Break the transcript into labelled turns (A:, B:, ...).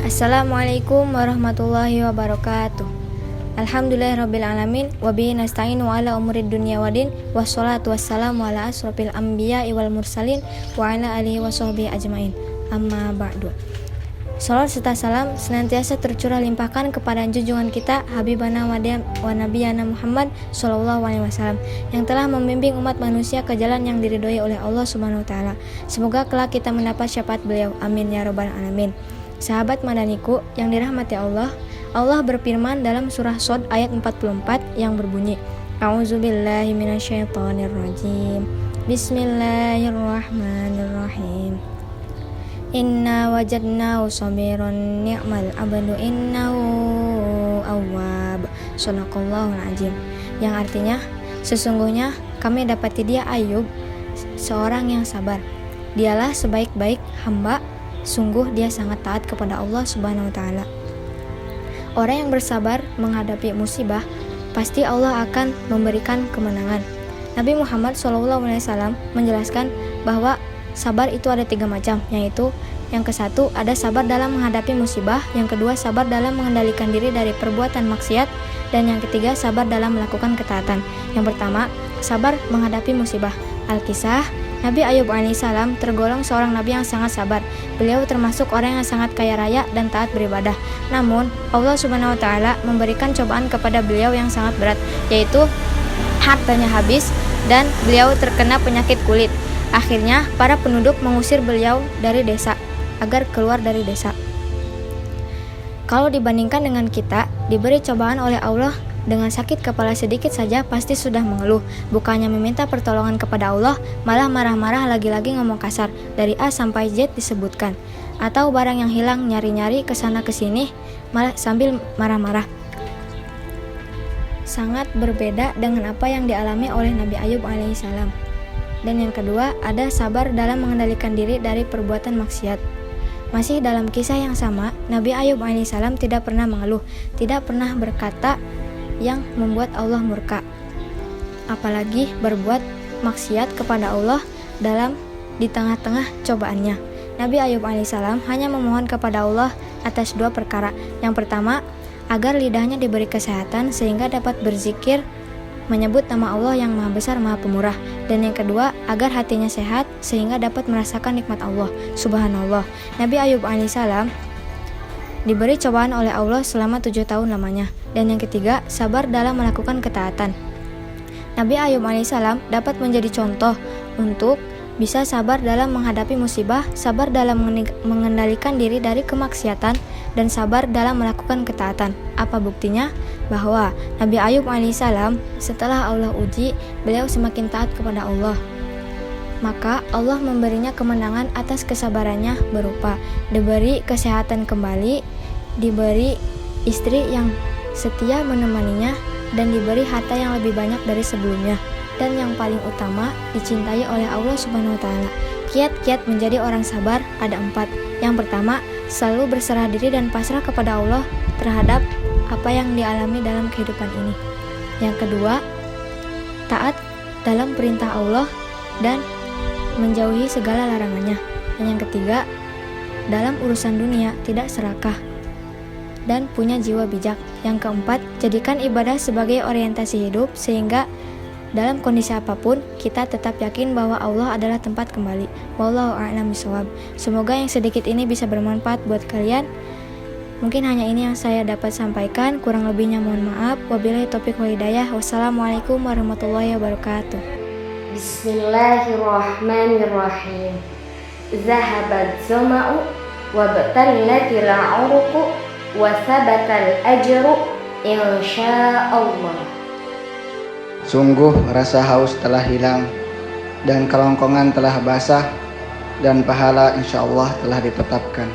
A: Assalamualaikum warahmatullahi wabarakatuh. Alhamdulillahirrabbilalamin. Wabihi nasta'inu ala umurid dunya wadin. Wassalatu wassalamu ala asrofil anbiya wal mursalin. Wa ala alihi wa sahbihi ajmain. Amma ba'du. Salat serta salam senantiasa tercurah limpahkan kepada junjungan kita Habibana wa Nabiyana Muhammad Sallallahu Alaihi Wasallam yang telah membimbing umat manusia ke jalan yang diridhoi oleh Allah Subhanahu Wa Taala. Semoga kelak kita mendapat syafaat beliau. Amin ya robbal alamin. Sahabat madaniku yang dirahmati Allah, Allah berfirman dalam surah Shad ayat 44 yang berbunyi, A'udzubillahi minasyaitonirrajim. Bismillahirrahmanirrahim. Inna wajadnahu sabiran ni'mal abdu innahu awwab. Shadaqallahul azim. Yang artinya, sesungguhnya kami dapati dia Ayub, seorang yang sabar. Dialah sebaik-baik hamba. Sungguh dia sangat taat kepada Allah Subhanahu wa Ta'ala. Orang yang bersabar menghadapi musibah, pasti Allah akan memberikan kemenangan. Nabi Muhammad SAW menjelaskan bahwa sabar itu ada 3 macam, yaitu yang ke-1 ada sabar dalam menghadapi musibah, yang kedua sabar dalam mengendalikan diri dari perbuatan maksiat, dan yang ketiga sabar dalam melakukan ketaatan. Yang pertama, sabar menghadapi musibah. Al-Kisah, Nabi Ayub alaihissalam tergolong seorang nabi yang sangat sabar. Beliau termasuk orang yang sangat kaya raya dan taat beribadah. Namun, Allah Subhanahu wa Ta'ala memberikan cobaan kepada beliau yang sangat berat, yaitu hartanya habis dan beliau terkena penyakit kulit. Akhirnya, para penduduk mengusir beliau dari desa agar keluar dari desa. Kalau dibandingkan dengan kita, diberi cobaan oleh Allah dengan sakit kepala sedikit saja pasti sudah mengeluh. Bukannya meminta pertolongan kepada Allah, malah marah-marah, lagi-lagi ngomong kasar. Dari A sampai Z disebutkan. Atau barang yang hilang nyari-nyari kesana kesini malah sambil marah-marah. Sangat berbeda dengan apa yang dialami oleh Nabi Ayub alaihissalam. Dan yang kedua, ada sabar dalam mengendalikan diri dari perbuatan maksiat. Masih dalam kisah yang sama, Nabi Ayub alaihissalam tidak pernah mengeluh, tidak pernah berkata yang membuat Allah murka, apalagi berbuat maksiat kepada Allah di tengah-tengah cobaannya. Nabi Ayub alaihissalam hanya memohon kepada Allah atas 2 perkara. Yang pertama, agar lidahnya diberi kesehatan sehingga dapat berzikir menyebut nama Allah yang Maha Besar Maha Pemurah, dan yang kedua, agar hatinya sehat sehingga dapat merasakan nikmat Allah. Subhanallah, Nabi Ayub alaihissalam diberi cobaan oleh Allah selama 7 tahun lamanya. Dan yang ketiga, sabar dalam melakukan ketaatan. Nabi Ayub alaihissalam dapat menjadi contoh untuk bisa sabar dalam menghadapi musibah, sabar dalam mengendalikan diri dari kemaksiatan, dan sabar dalam melakukan ketaatan. Apa buktinya? Bahwa Nabi Ayub alaihissalam setelah Allah uji, beliau semakin taat kepada Allah. Maka Allah memberinya kemenangan atas kesabarannya berupa diberi kesehatan kembali, diberi istri yang setia menemaninya, dan diberi harta yang lebih banyak dari sebelumnya. Dan yang paling utama, dicintai oleh Allah Subhanahu wa Ta'ala. Kiat-kiat menjadi orang sabar ada 4. Yang pertama, selalu berserah diri dan pasrah kepada Allah terhadap apa yang dialami dalam kehidupan ini. Yang kedua, taat dalam perintah Allah dan menjauhi segala larangannya. Dan yang ketiga, dalam urusan dunia tidak serakah dan punya jiwa bijak. Yang keempat, jadikan ibadah sebagai orientasi hidup sehingga dalam kondisi apapun kita tetap yakin bahwa Allah adalah tempat kembali. Wallahu a'lam bishawab. Semoga yang sedikit ini bisa bermanfaat buat kalian. Mungkin hanya ini yang saya dapat sampaikan, kurang lebihnya mohon maaf. Wabillahi taufiq wal hidayah. Wassalamualaikum warahmatullahi wabarakatuh.
B: Bismillahirrahmanirrahim. Zahabat zama'u wa batallatil 'uruqu wa sabatal ajru insyaallah.
C: Sungguh rasa haus telah hilang dan kelongkongan telah basah dan pahala insyaallah telah ditetapkan.